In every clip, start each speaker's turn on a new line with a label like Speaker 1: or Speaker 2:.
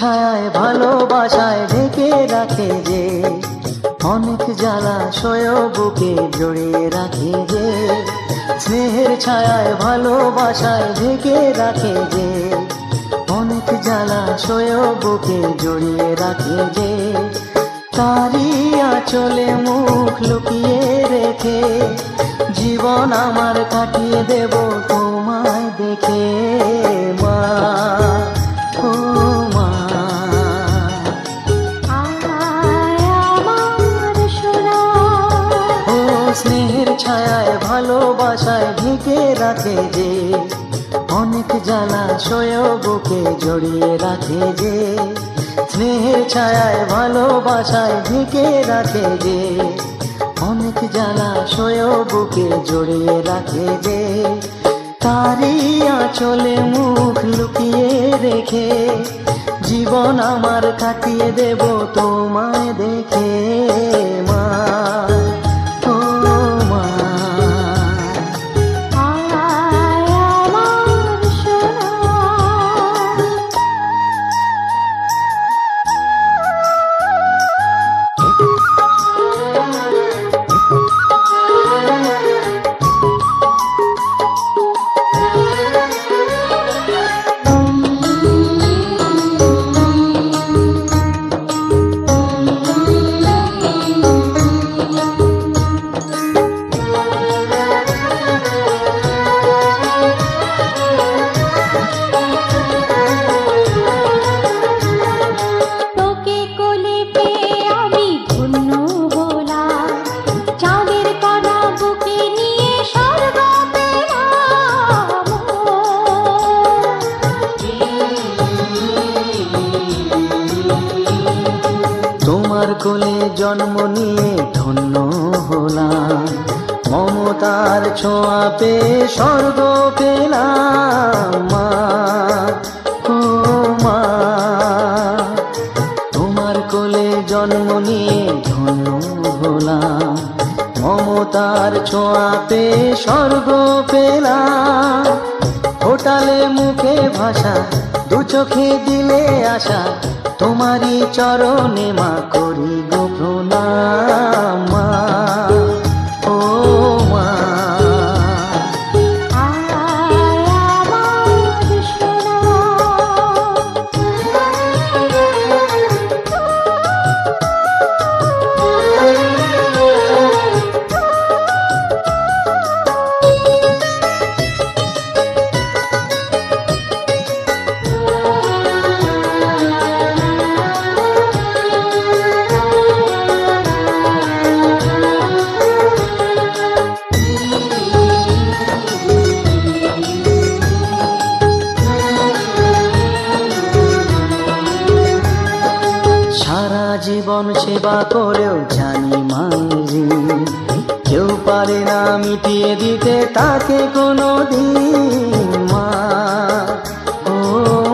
Speaker 1: ছায়ায় ভালোবাসায় ঢেকে রাখে যে, অনেক জ্বালা সয় বুকে জড়িয়ে রাখে যে। স্নেহের ছায়ায় ভালোবাসায় ঢেকে রাখে যে, অনেক জ্বালা সয় বুকে জড়িয়ে রাখে যে। তারি আঁচলে মুখ লুকিয়ে রেখে জীবন আমার কাটিয়ে দেব তোমায় দেখে। মা, ও মা, ও স্নেহের ছায়ায় ভালোবাসায় ঢেকে রাখে যে, অনেক জ্বালা সয় বুকে জড়িয়ে রাখে যে। স্নেহের ছায়ায় ভালোবাসায় ঢেকে রাখে যে, অনেক জ্বালা সয় বুকে জড়িয়ে রাখে যে। তারি আঁচলে মুখ লুকিয়ে রেখে জীবন আমার কাটিয়ে দেব তোমায় দেখে। মা, ও মা, তোমার কোলে জন্ম নিয়ে ধন্য হলাম, মমতার ছোঁয়া পেয়ে স্বর্গ পেলাম। মা, ও মা, তোমার কোলে জন্ম নিয়ে ধন্য হলাম, মমতার ছোঁয়া পেয়ে স্বর্গ পেলাম। ফোটালে মুখে ভাষা, দু চোখে দিলে আশা, তোমারই চরণে মা করি গো প্রণাম। মা, ও মা, সারা জীবন সেবা করেও জানি মাঝি কেউ পারে না মিটিয়ে দিতে তাকে কোনো দিন। মা, ও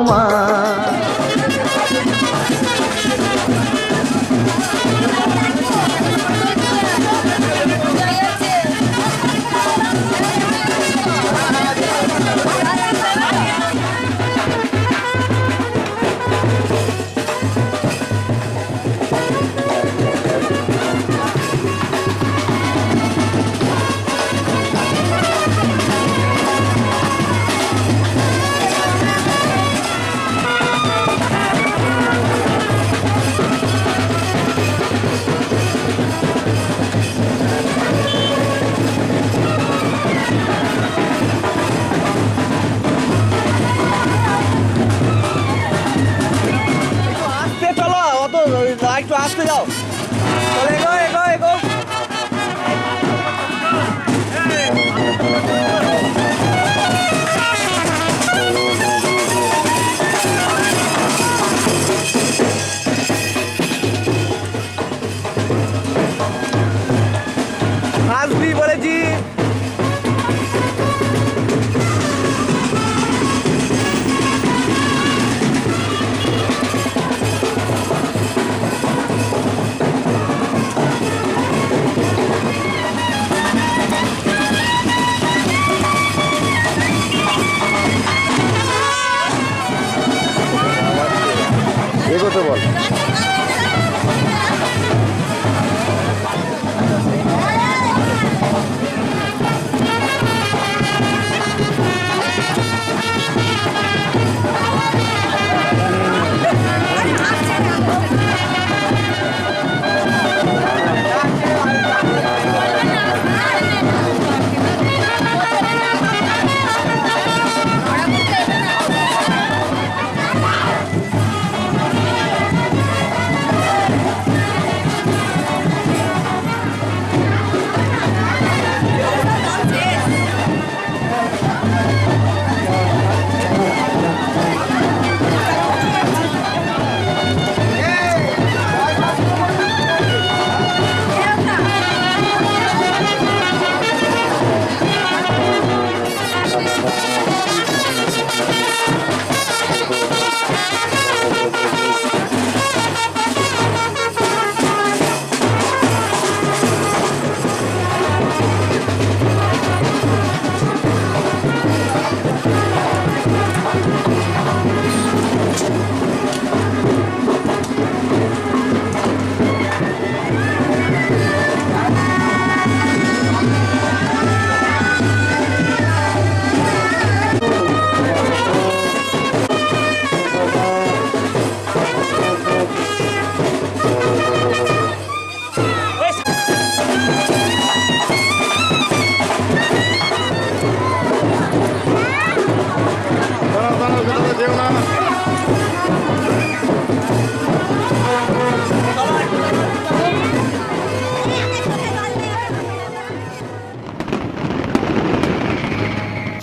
Speaker 1: মা,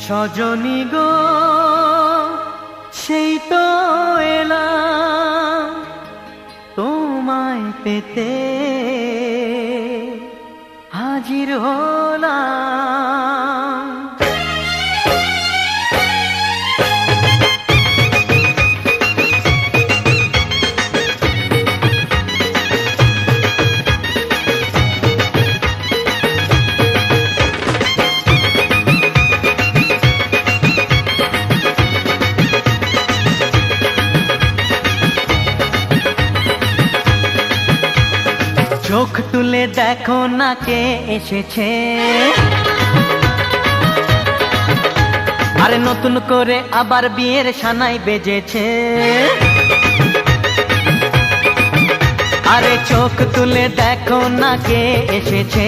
Speaker 1: সজনী গো সেই তো এলাম তোমায় পেতে হাজির হলাম। চোখ তুলে দেখো না কে এসেছে, আরে নতুন করে আবার বিয়ের সানাই বেজেছে। আরে চোখ তুলে দেখো না কে এসেছে,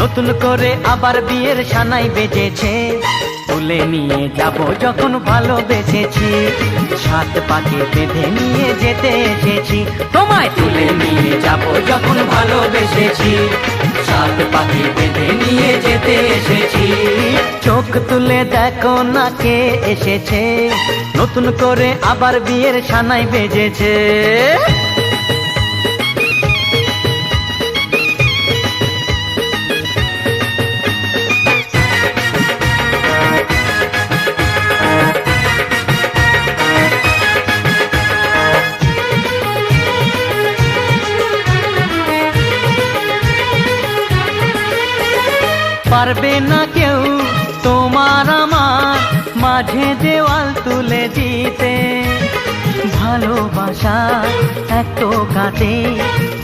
Speaker 1: নতুন করে আবার বিয়ের সানাই বেজেছে। তুলে নিয়ে যাব যখন ভালোবেসেছি, সাত পাকে বেঁধে নিয়ে যেতে এসেছি। তোমায় তুলে নিয়ে যাব যখন ভালোবেসেছি, সাত পাকে বেঁধে নিয়ে যেতে এসেছি। চোখ তুলে দেখো না কে এসেছে, নতুন করে আবার বিয়ের সানাই বেজেছে। পারবে না কেউ তোমার আমার মাঝে দেওয়াল তুলে দিতে, ভালোবাসা এত কাটে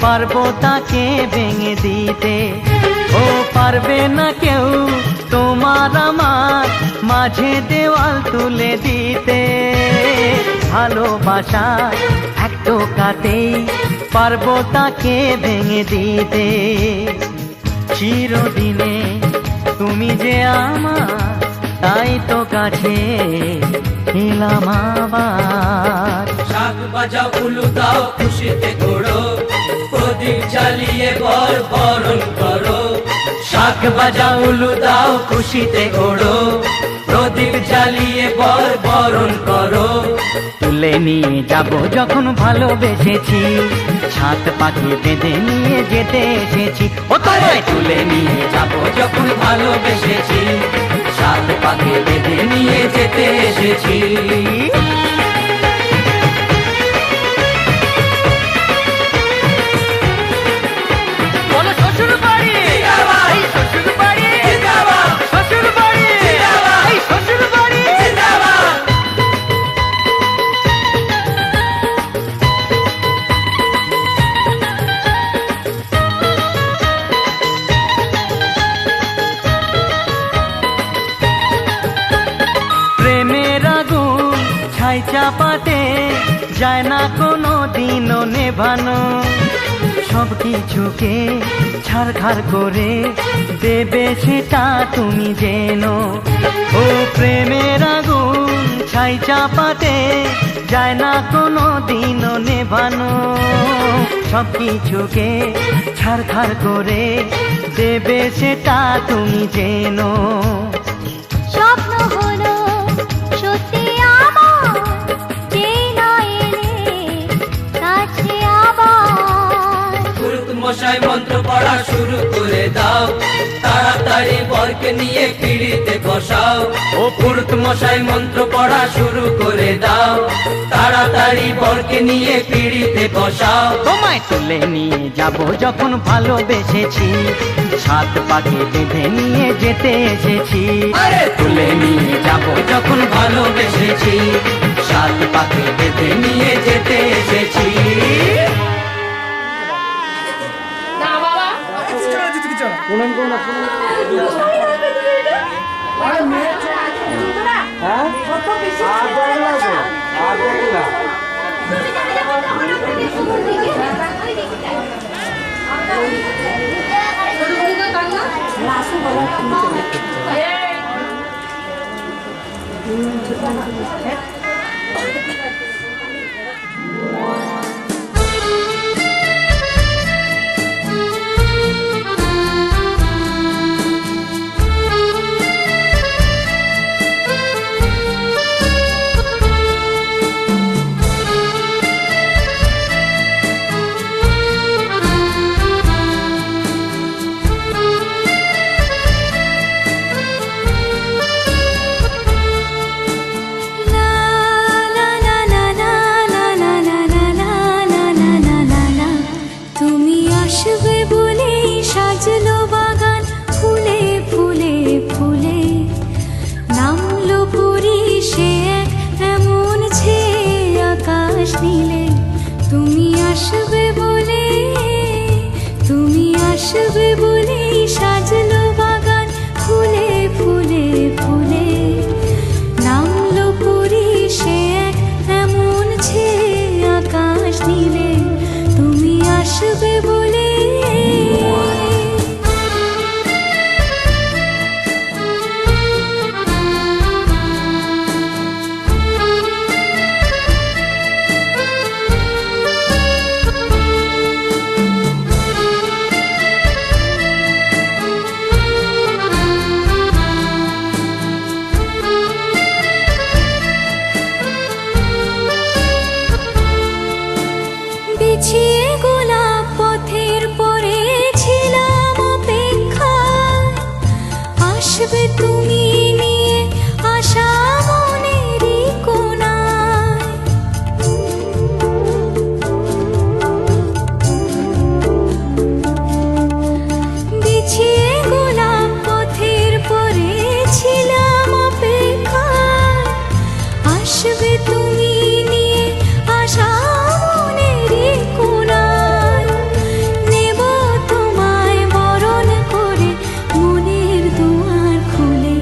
Speaker 1: পারবো তাকে ভেঙে দিতে। ও পারবে না কেউ তোমার আমার মাঝে দেওয়াল তুলে দিতে, ভালোবাসা এত কাটে পারবো তাকে ভেঙে দিতে। চিরদিনে তুমি যে আমার, তাই তো কাছে এলাম আবার।
Speaker 2: শাক বাজাও উলু দাও খুশিতে ঘোড়ো, প্রদীপ জ্বালিয়ে বরণ করো।
Speaker 1: শাক বাজাও উলু দাও খুশিতে ওড়ো,
Speaker 2: প্রদীপ জ্বালিয়ে বরণ করো।
Speaker 1: তুলে নিয়ে যাব যখন ভালোবেসেছি, সাত পাখি বেঁধে নিয়ে যেতে এসেছি। ও তোমায়
Speaker 2: তুলে নিয়ে যাব যখন ভালোবেসেছি, সাত পাকে বেঁধে নিয়ে যেতে এসেছি।
Speaker 1: বলো শ্বশুর বাড়ি, এই শ্বশুর বাড়ি, শ্বশুর বাড়ি, এই শ্বশুর বাড়ি। প্রেমের আগুন ছাই চাপাতে যায় না কোনো দিনও নেভানো, সব কিছুকে ছাড়খাড় করে দেবে সেটা তুমি জেনো। ও প্রেমের আগুন ছাই চাপাতে যায় না কোনো দিনও নেভানো, সব কিছুকে ছাড়খাড় করে দেবে সেটা তুমি জেনো।
Speaker 3: স্বপ্ন হলো সত্যি আমার, যেই না এলে কাছে আবার।
Speaker 2: পুরুত মশাই মন্ত্র পড়া শুরু করে দাও, তাড়াতাড়ি বরকে নিয়ে পিড়িতে বসাও। ও পুরুত মশাই মন্ত্র পড়া শুরু করে দাও, তাড়াতাড়ি বরকে নিয়ে পিড়িতে বসাও।
Speaker 1: তোমায় তুলে নিয়ে যাব যখন ভালোবেসেছি, সাত পাকে বেঁধে নিয়ে যেতে এসেছি।
Speaker 2: আরে তুলে নিয়ে যাব যখন ভালোবেসেছি, সাত পাকে বেঁধে নিয়ে যেতে এসেছি।
Speaker 3: আসবে বলে সাজলো বাগান ফুলে ফুলে ফুলে নামলো পরি সে এক এমন ছে আকাশ নীলে তুমি আসবে বলে বিছিয়ে গোলাপ পথের পরে ছিলাম অপেক্ষায় আসবে তুমি নিয়ে আশা মনেরই কোণায় বিছিয়ে গোলাপ পথের পরে ছিলাম অপেক্ষায় আসবে তুমি নিয়ে আশা মনেরই কোণায় নেব তোমায় বরণ করে মনের দুয়ার খুলে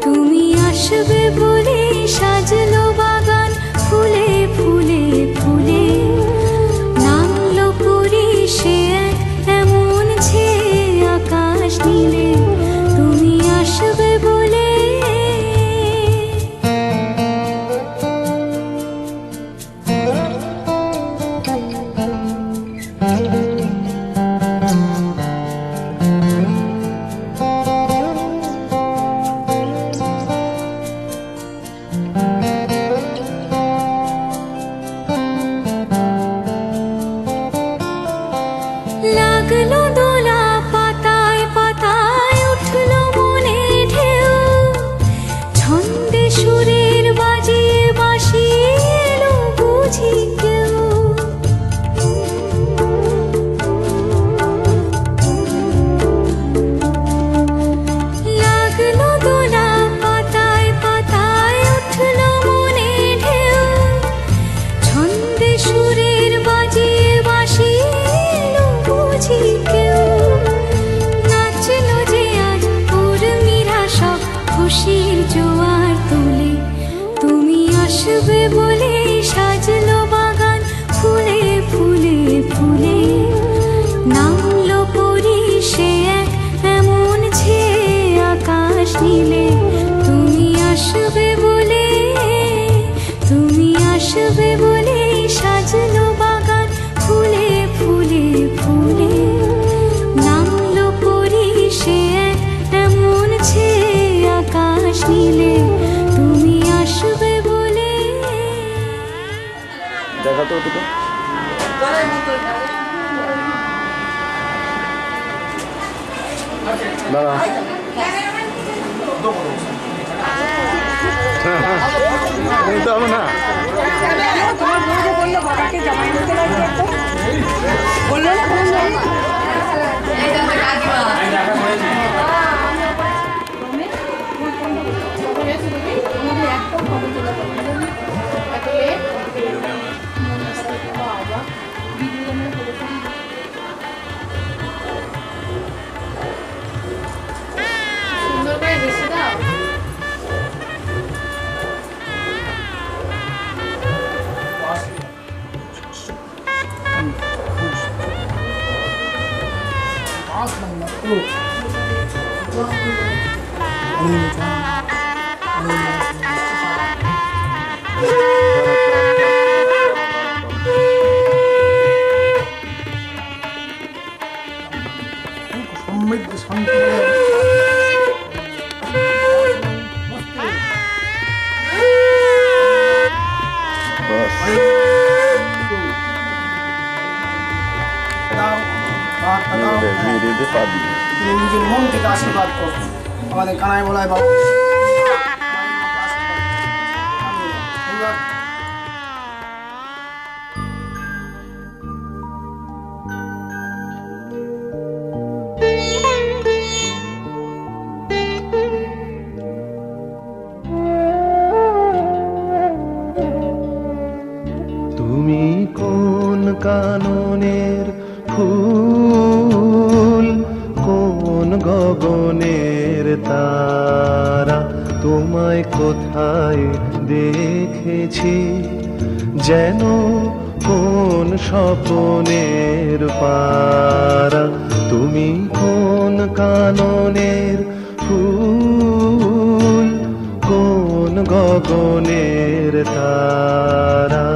Speaker 3: তুমি আসবে বলে সাজলো বাগান ফুলে ফুলে ফুলে নামলো পরি সে এক এমন ছে আকাশ নীলে তুমি আসবে বলে লাগলো দোলা পাতায় পাতায় উঠলো মনে ঢেউ ছন্দে সুরের বাজিয়ে বাঁশি এলো বুঝি কেউ লাগলো দোলা পাতায় পাতায় উঠলো মনে ঢেউ ছন্দে সুরের বাজিয়ে বাঁশি এলো বুঝি কেউ নাচলো যে আজ উর্মিরা সব খুশির জোয়ার তুলে তুমি আসবে বলে সাজলো বাগান ফুলে ফুলে ফুলে নামলো পরি সে এক এমন ছে আকাশ নীলে তুমি আসবে বলে তুমি আসবে বলে সাজলো বাগান ফুলে ফুলে ফুলে নামলো পরি সে এক এমন ছে আকাশ নীলে তুমি আসবে বলে
Speaker 4: দেখা তো ওদিকে দাঁড়া নিতে হবে না
Speaker 5: তোমার বউকে বললো বাবাকে জামাই দিতে লাগবে তো বললো না
Speaker 6: সুন্দর করে বেশি দাও
Speaker 5: সমৃদ্ধ শান্তি তুমি নিজের মন থেকে আশীর্বাদ করো আমাদের কানাই বলায় বাবু
Speaker 4: তুমি কোন কাননের ফুল
Speaker 7: তোমায় কোথায় দেখেছি, যেন কোন স্বপনের পারা, তুমি কোন কাননের ফুল, কোন গগনের তারা।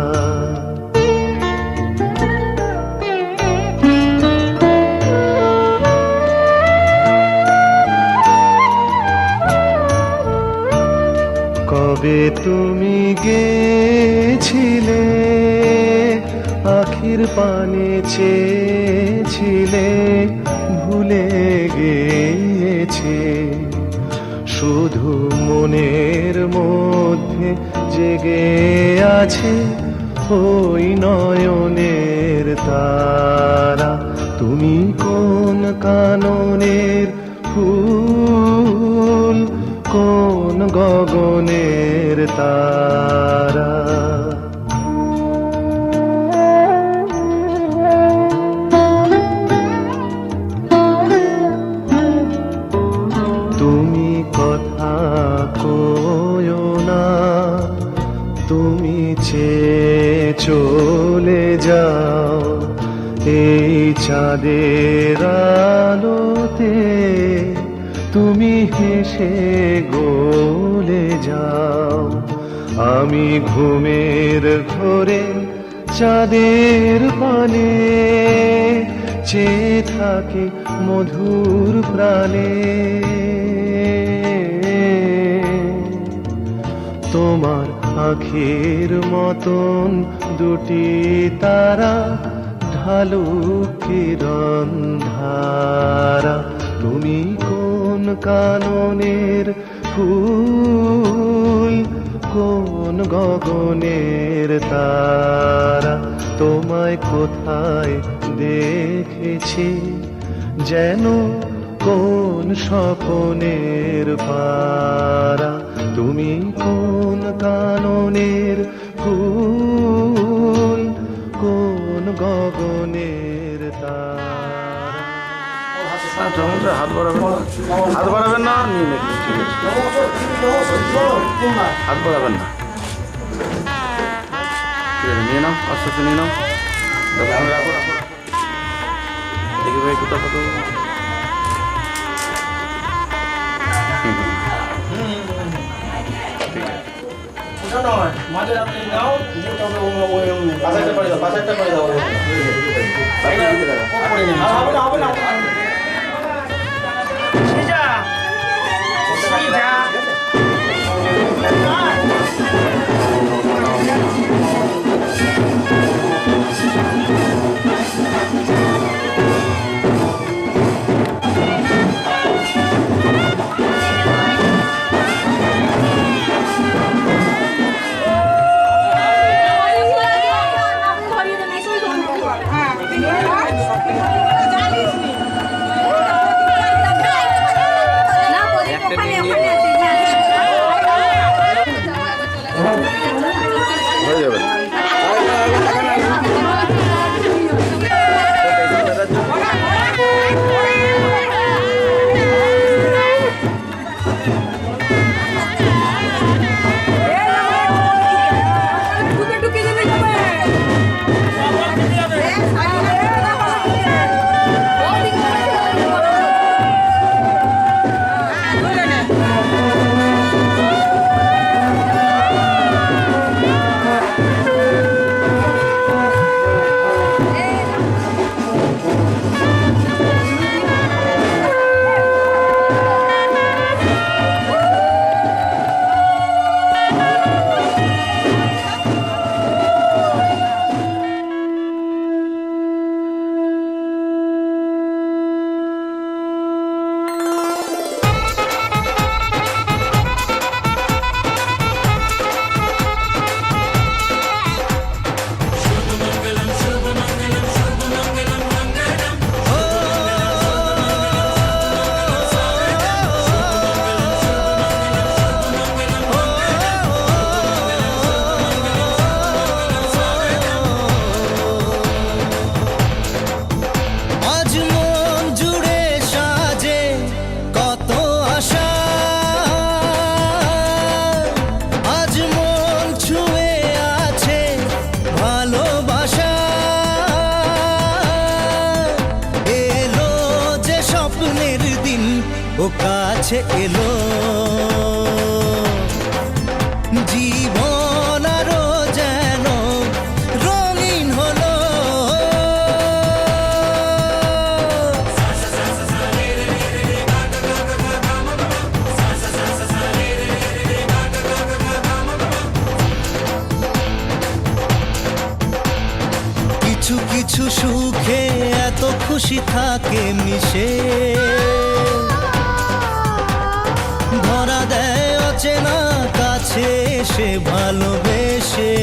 Speaker 7: কবে তুমি গেছিলে, আখির পানে চেয়েছিলে, ভুলে গেছে শুধু মনের মধ্যে জেগে আছে ওই নয়নের তারা। তুমি কোন কাননের ফুল, কোন গগনের তারা। তুমি কথা কয়ো না, তুমি চেয়ে চলে যাও এই চাঁদের আলোতে, তুমি হেসে গলে যাও। আমি ঘুমের ঘোরে চাঁদের পানে চেয়ে থাকি মধুর প্রাণে। তোমার আখির মতন দুটি তারা, ঢালু কিরণ ধারা। তুমি কোন কাননের ফুল, কোন গগনের তারা। তোমায় কোথায় দেখেছি, যেন কোন স্বপনের পারা। তুমি কোন কাননের ফুল, কোন গগনের তারা।
Speaker 4: হাত বাড়াবেন না, হাত বাড়াবেন না, নিয়ে নেবেন, ঠিক আছে, হাত বাড়াবেন না, ঠিক আছে, নিয়ে নাও, আস্তে আস্তে নিয়ে নাও, রাখো রাখো রাখো। দেখি ভাই কোথাও কত
Speaker 7: ও কাছে এলো, জীবন আরো যেন রঙিন হলো। কিছু কিছু সুখে এত খুশি থাকে মিশে, ধরা দেয় অচেনা কাছে এসে ভালোবেসে।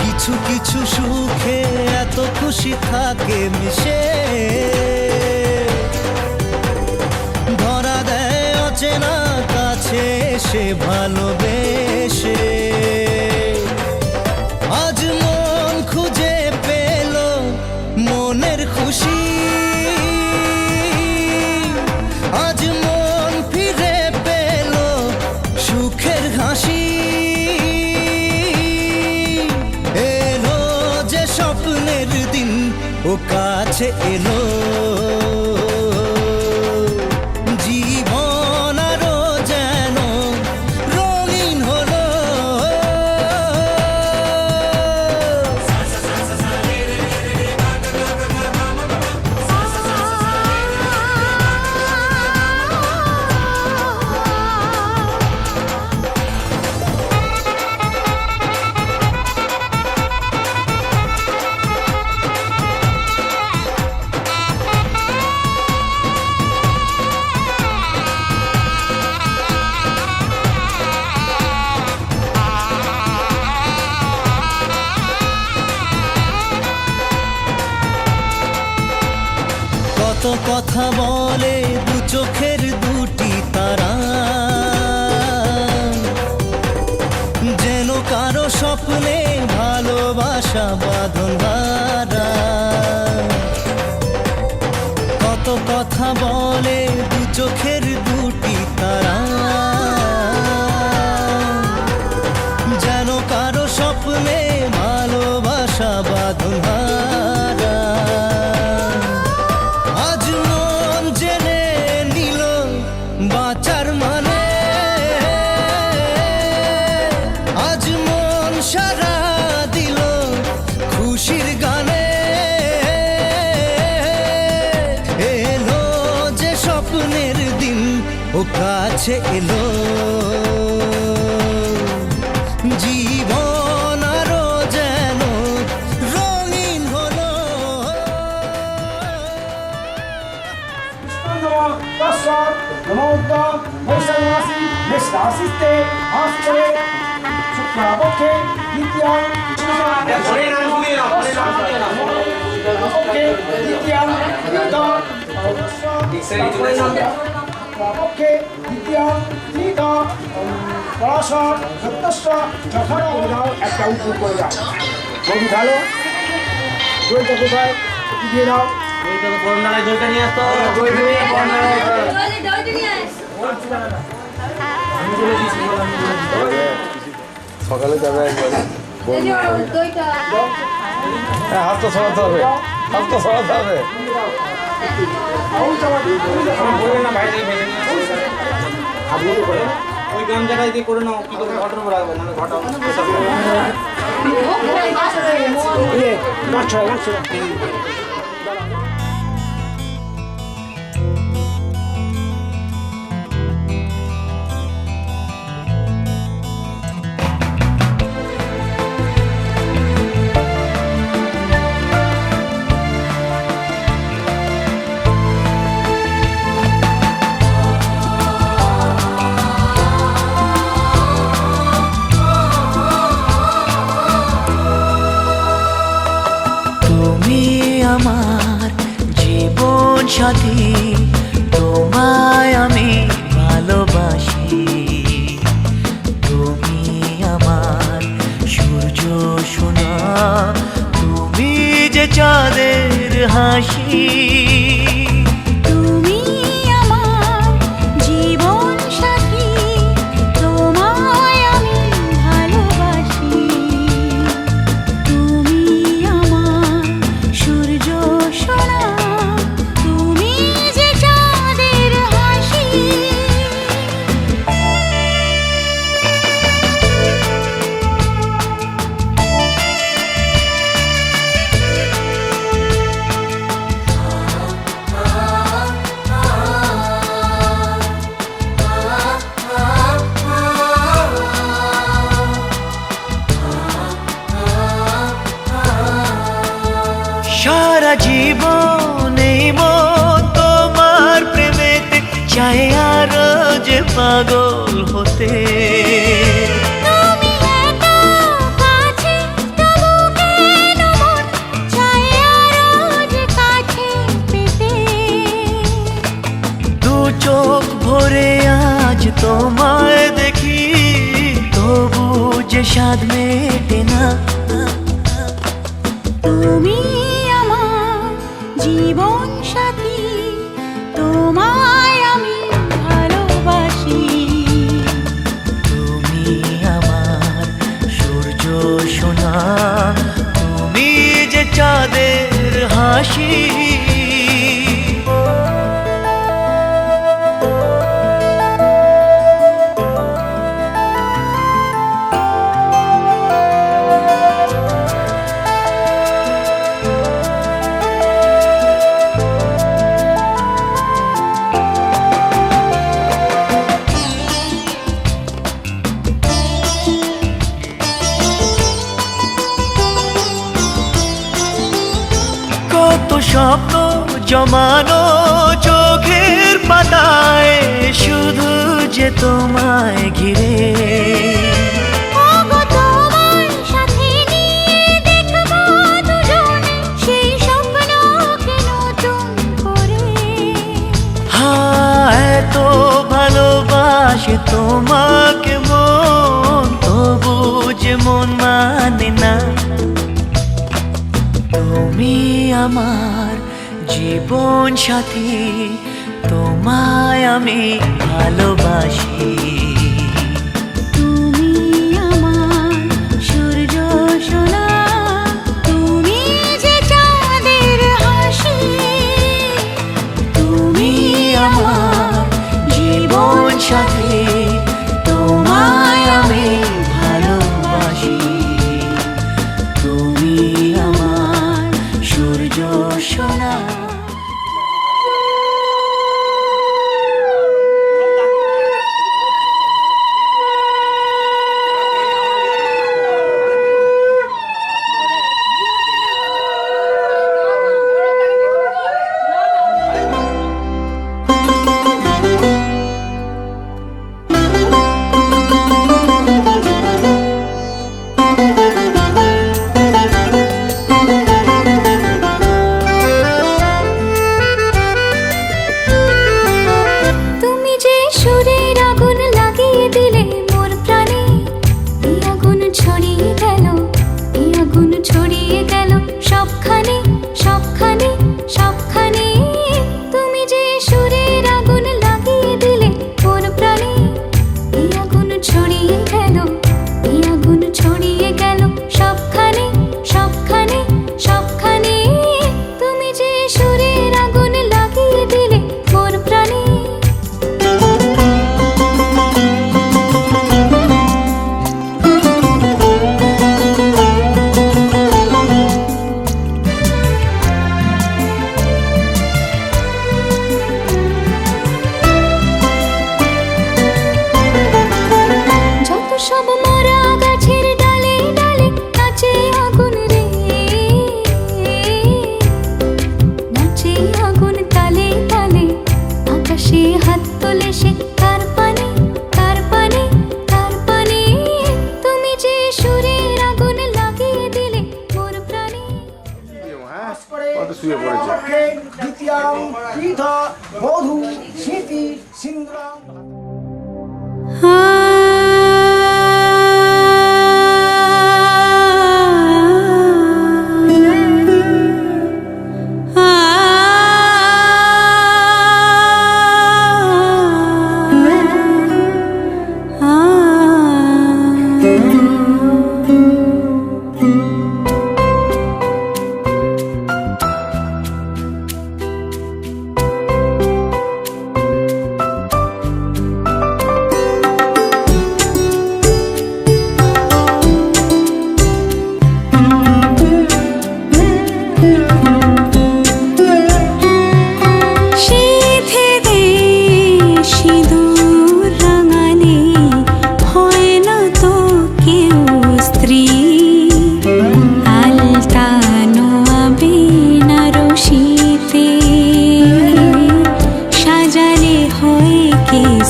Speaker 7: কিছু কিছু সুখে এত খুশি থাকে মিশে, ধরা দেয় অচেনা কাছে এসে ভালোবেসে। আজ মন খুঁজে পেল মনের খুশি, আজ মন ফিরে পেল সুখের হাসি। এলো যে স্বপ্নের দিন, ও কাছে এলো, জীবন আরো যেন রঙিন হলো। কত কথা বলে দু চোখের দুটি তারা, যেন কারো স্বপ্নে ভালোবাসা বাঁধন হারা। কত কথা বলে দু চোখের দুটি তারা, যেন কারো স্বপ্নে ভালোবাসা বাঁধন হারা। আজ মন জেনে নিল বাঁচার মানে, আজ মন সারা দিল খুশির গানে। এলো যে স্বপ্নের দিন, ও কাছে এলো, জীবন আরো যেন রঙিন হলো।
Speaker 5: একটা উপুর করে দাও, বন্ধু ভালো জলটা কোথায় দিয়ে দাও।
Speaker 1: জলটা নিয়ে আসতো।
Speaker 4: সকালে যাবে একবারে। হ্যাঁ, হাত তো সরাতে হবে, হাত তো সরাতে হবে।
Speaker 1: ওই গান জায়গায় দিয়ে করে নাও, কি করে ঘটনা রাখবে না ঘটা।
Speaker 8: আমার জীবন সাথী, তোমায় আমি ভালোবাসি। তুমি আমার সূর্য সোনা, তুমি যে চাঁদের হাসি।
Speaker 3: তুমি আমার জীবন সাথী, তোমায় আমি ভালোবাসি। তুমি আমার সূর্য সোনা, তুমি
Speaker 8: জীবন এই মন তোমার প্রেমেতে চাই আরো যে পাগল হতে।
Speaker 3: তুমি এত কাছে তবু কেন মন চায় আরো যে কাছে পেতে।
Speaker 8: দু চোখ ভরে আজ তোমায় দেখি তবু যে স্বাদ মেটে না।
Speaker 3: তুমি আমার জীবন সাথী, তোমায় আমি ভালোবাসি।
Speaker 8: তুমি আমার সূর্য সোনা, তুমি যে চাঁদের হাসি। কত স্বপ্ন জমানো চোখের পাতায় শুধু যে তোমায় ঘিরে।
Speaker 3: ওগো তোমার সাথে নিয়ে দেখবো দুজনে সেই স্বপ্নকে নতুন করে।
Speaker 8: এত ভালোবাসে তোমাকে মন তবু যে মন মানে না। তুমি আমার জীবন সাথী, তোমায় আমি ভালোবাসি।
Speaker 3: তুমি আমার সূর্য সোনা, তুমি যে চাঁদের হাসি।
Speaker 8: তুমি আমার জীবন সাথী, তোমায় আমি ভালোবাসি। তুমি আমার সূর্য সোনা।
Speaker 3: তুমি যে সুরের আগুন লাগিয়ে দিলে মোর প্রাণে, এই আগুন ছড়িয়ে গেল, এই আগুন ছড়িয়ে গেল সবখানে সবখানে সবখানে। তুমি যে সুরের আগুন লাগিয়ে দিলে মোর প্রাণে, এই আগুন ছড়িয়ে গেল, এই আগুন ছড়িয়ে গেল সবখানে সবখানে সবখানে। তুমি যে সুরের আগুন লাগিয়ে দিলে মোর প্রাণে। যত সব মরা গাছের ডালে ডালে নাচে আগুন রে, নাচে আগুন তালে তালে। আকাশে হাত তোলে সে কার পানে কার পানে কার পানে। তুমি যে সুরের আগুন লাগিয়ে দিলে মোর প্রাণে।
Speaker 4: কত শুয়ে পড়েছে।
Speaker 9: দ্বিতীয়াং পীঠ বধূ স্মৃতি সিন্দুরাং।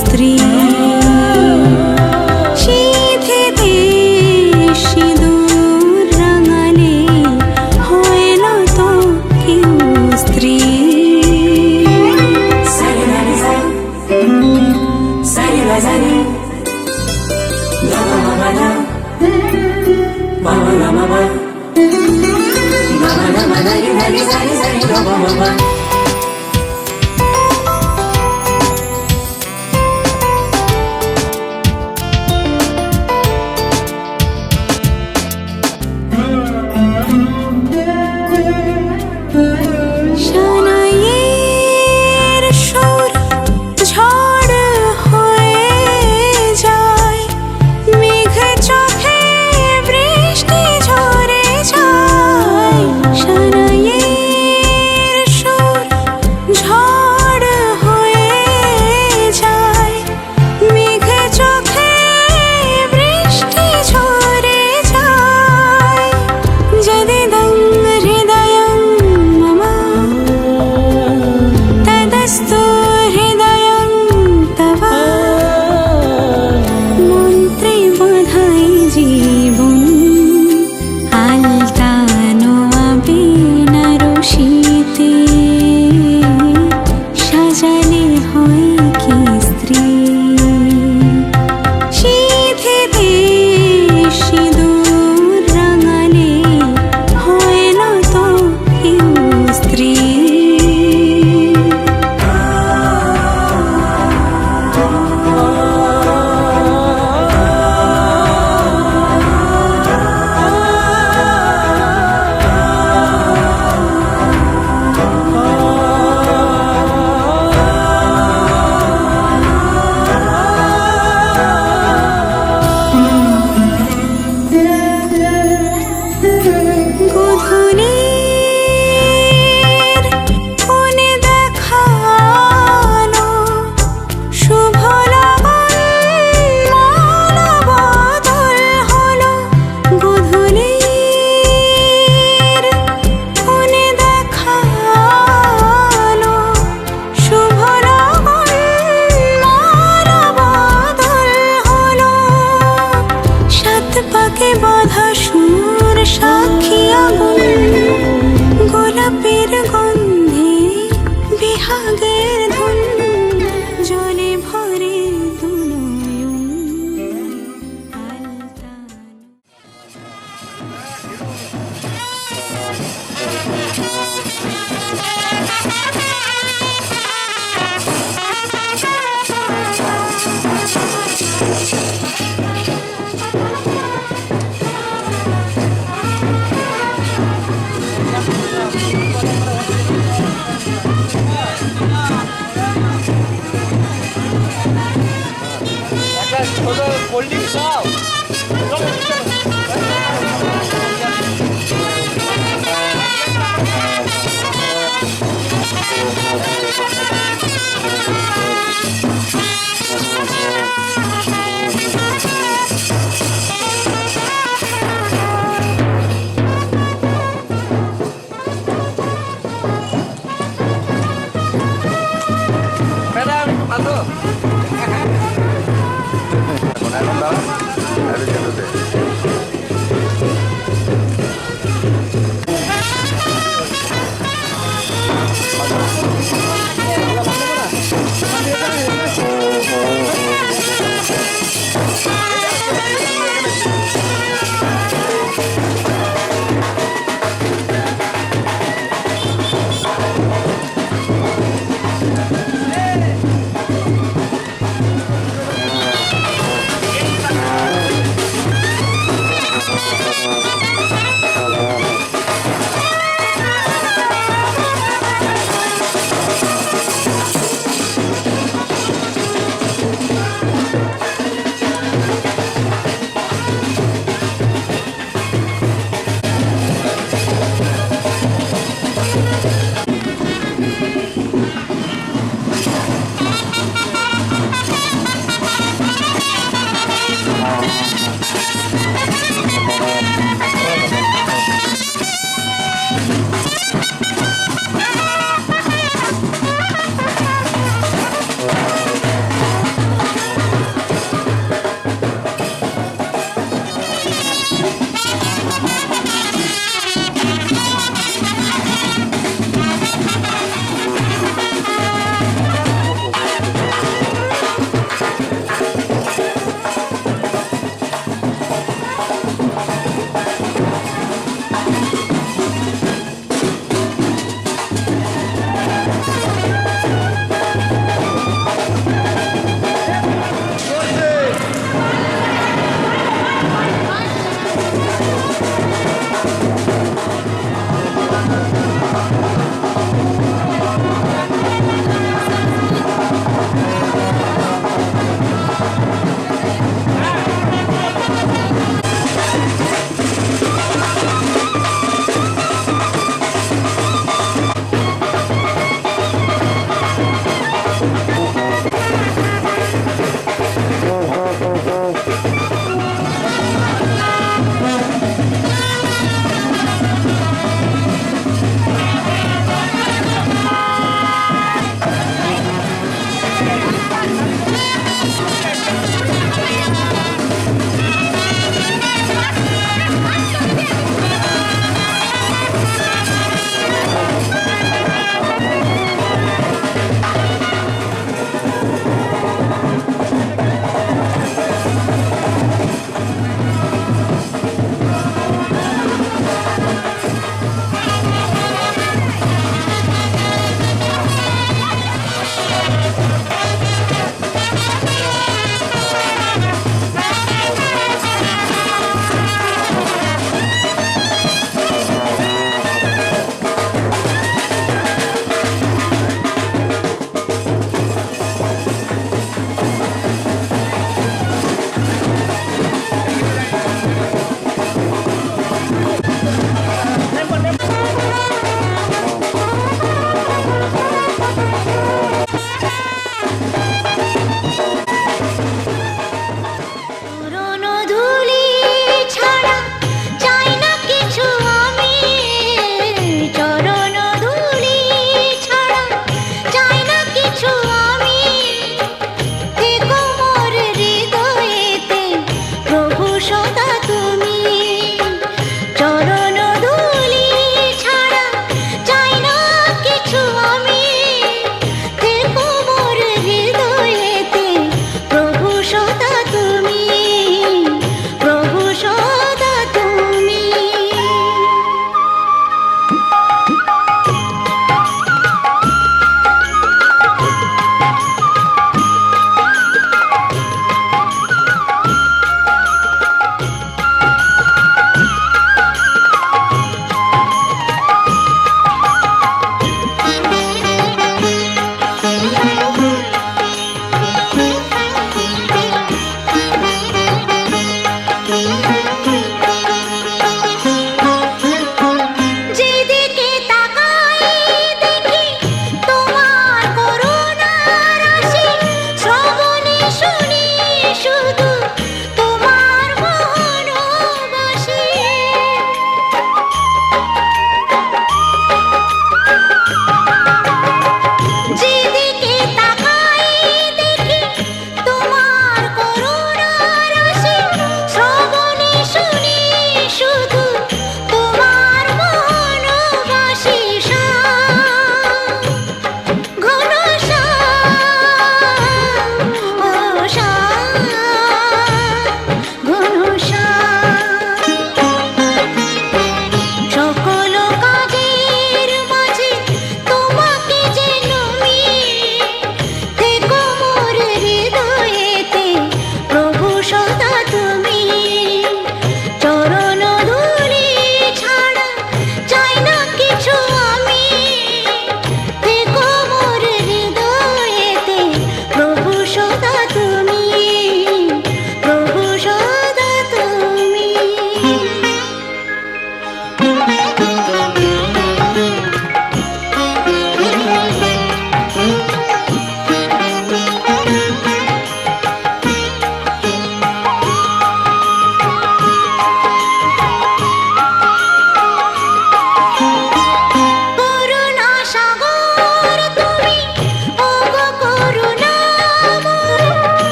Speaker 3: স্ত্রী সিঁথিতে সিঁদুর রাঙালে হয় না তো কেউ স্ত্রী সানাইয়ের সুর ঝড় হয়ে যায় মেঘ চোখে বৃষ্টি ঝরে যায় সানাইয়ের সুর ঝড় হয়ে যায় মেঘ চোখে বৃষ্টি ঝরে যায় যদিদং হৃদয়ং মম তদস্তু হৃদয়ং তব মন্ত্রে বাঁধাই জীবন আলতানো আবেন রশিতে সাজালে হয় কি স্ত্রী সিঁথিতে সিঁদুর রাঙালে হয় না তো কেউ স্ত্রী গধূলির কোণে দেখানো শুভ লগন মানবদল হলো গধূলির কোণে দেখানো শুভ লগন মানবদল হলো সাত পাকে বাঁধা সুর সাক্ষী আগুন গোলাপের গন্ধে বিহাগের ধুন জলে ভরে দুনয়ন আলতানো
Speaker 4: এখন দাও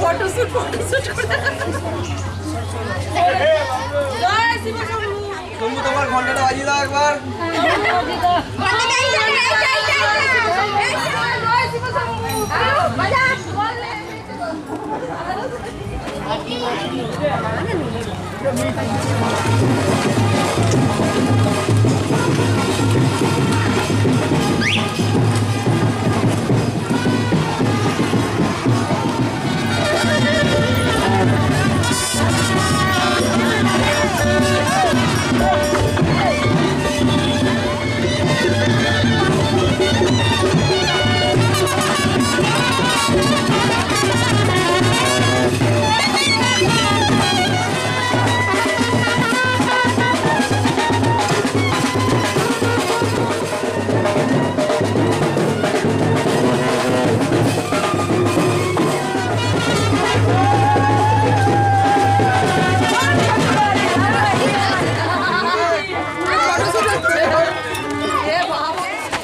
Speaker 5: ফটোশুট করতে জয় শিব শম্ভু।
Speaker 9: তুমি তোমার ঘন্টাটা বাজিয়ে দাও একবার।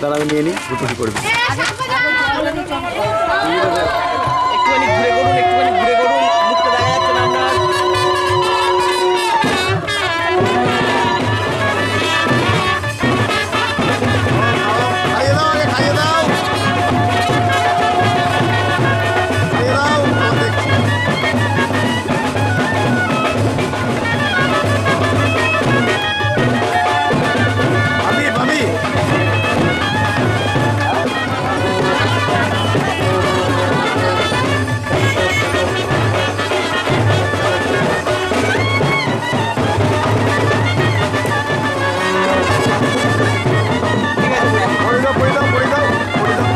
Speaker 4: দাঁড়া আমি নিয়ে নিই, দুটো করবি।
Speaker 9: একটুখানি ঘুরে করুন, একটুখানি ঘুরে করুন, মুখটা দেখা যাচ্ছে না আপনার।
Speaker 4: খাইয়ে দাও, আগে খাইয়ে দাও, খাইয়ে দাও। ভাবি ভাবি পড়ে দাও, পড়ে দাও, পড়ে দাও, পড়ে দাও।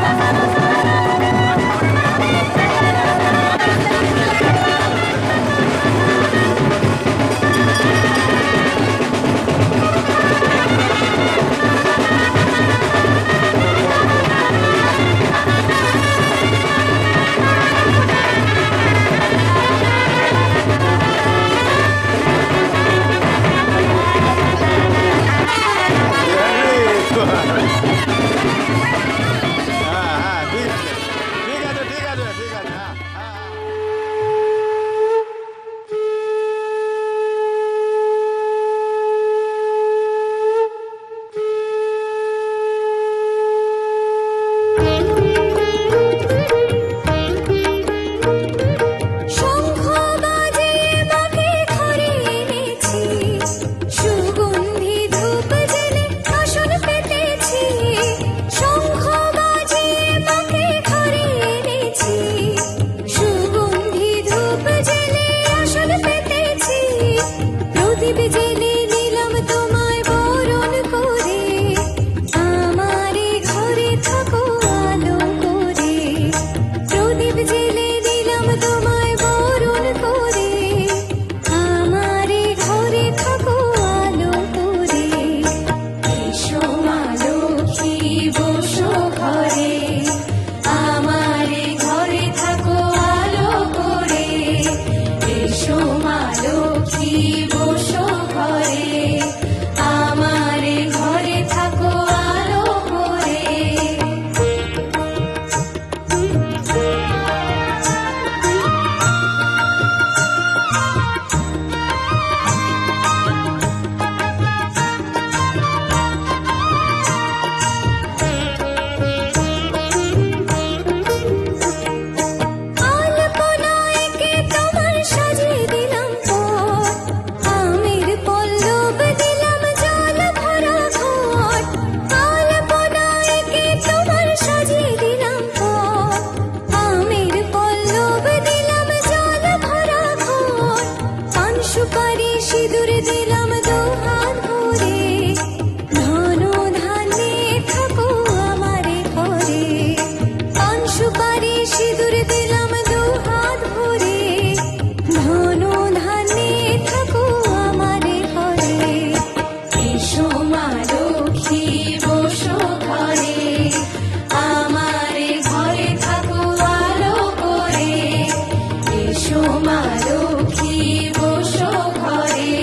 Speaker 4: হ্যাঁ হ্যাঁ ঠিক আছে, ঠিক আছে, ঠিক আছে, ঠিক আছে, হ্যাঁ হ্যাঁ।
Speaker 3: শঙ্খ বাজিয়ে মাকে ঘরে এনেছি, সুগন্ধি ধূপ জ্বেলে আসন পেতেছি। শঙ্খ বাজিয়ে মাকে ঘরে এনেছি, সুগন্ধি ধূপ জ্বেলে আসন পেতেছি। প্রদীপ জ্বেলে নিলাম তোমায় বরণ করে, আমারে ঘরে থাকো আলো করে। প্রদীপ জ্বেলে দিলাম তোমায় বরণ করে, আমারে ঘরে থাকো আলো করে। এসো মা লক্ষ্মী বসো ঘরে, আমারে ঘরে থাকো আলো করে। এসো মা লক্ষ্মী বসো ঘরে, আমারে ঘরে থাকো আলো করে। আলপনায় কে তোমার সাজিয়ে দিলাম পথ, আমের পল্লব দিলাম জল ভরা ঘট। আলপনায় কে তোমার সাজিয়ে দিলাম পথ, আমের পল্লব দিলাম জল ভরা ঘট। পান সুপারি সিঁদুর দিলাম দুহাত ভরে, ধন ধান্যে থাকো আমারে ঘরে। পান সুপারি সিঁদুর দিলাম দুহাত ভরে, ধন ধান্যে থাকো আমারে ঘরে। এসো মা লক্ষ্মী বসো ঘরে, আমারে ঘরে থাকো আলো করে। এসো মা লক্ষ্মী বসো ঘরে,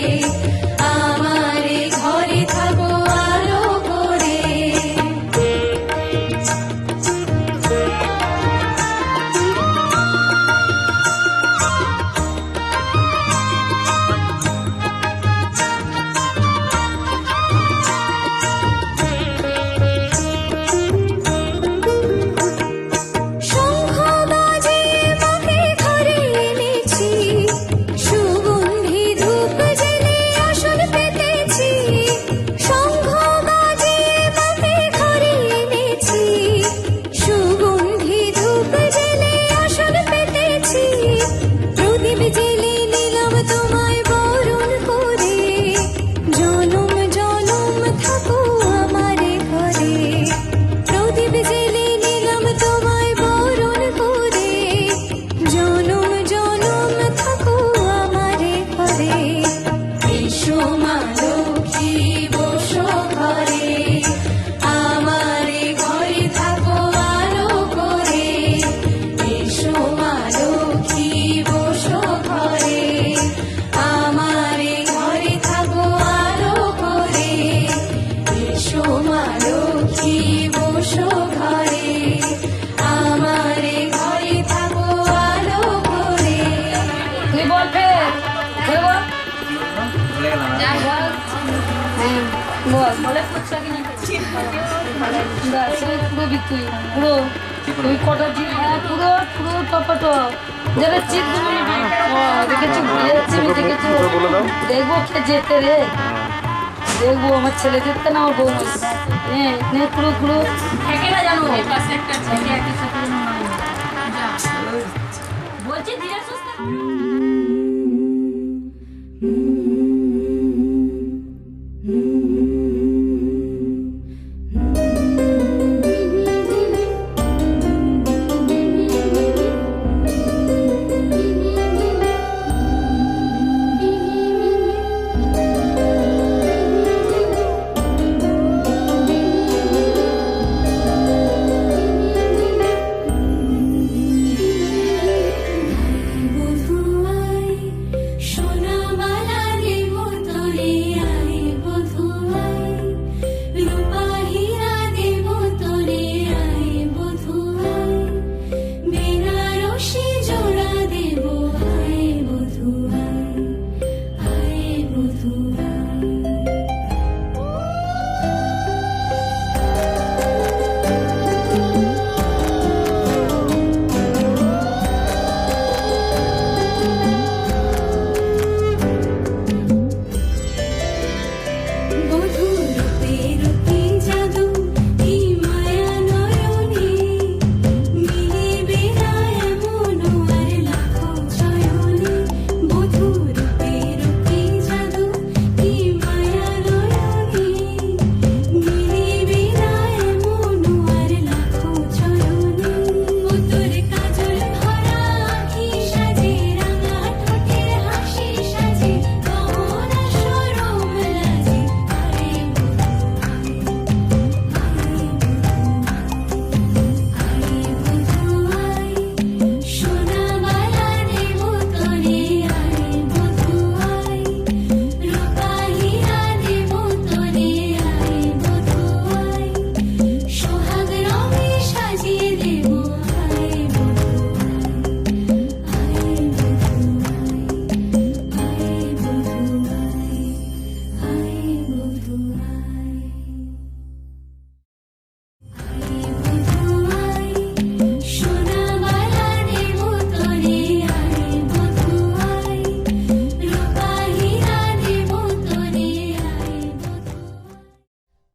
Speaker 3: আমারে ঘরে থাকো আলো করে।
Speaker 5: বলে পুরো তুই পুরো তুই কটা জিত হ্যাঁ পুরো পুরো টপাটো যারা জিত দেখেছি ভুলে যাচ্ছি আমি দেখেছি
Speaker 4: বলে দাও।
Speaker 5: দেখবো কে যেতে রে দেখবো আমার ছেলে জিততে না আমার বউ হ্যাঁ নে পুরো পুরো থাকে না জানো পাশে একটা ছেলে একটা সাথে বলছি ধীরে সুস্থে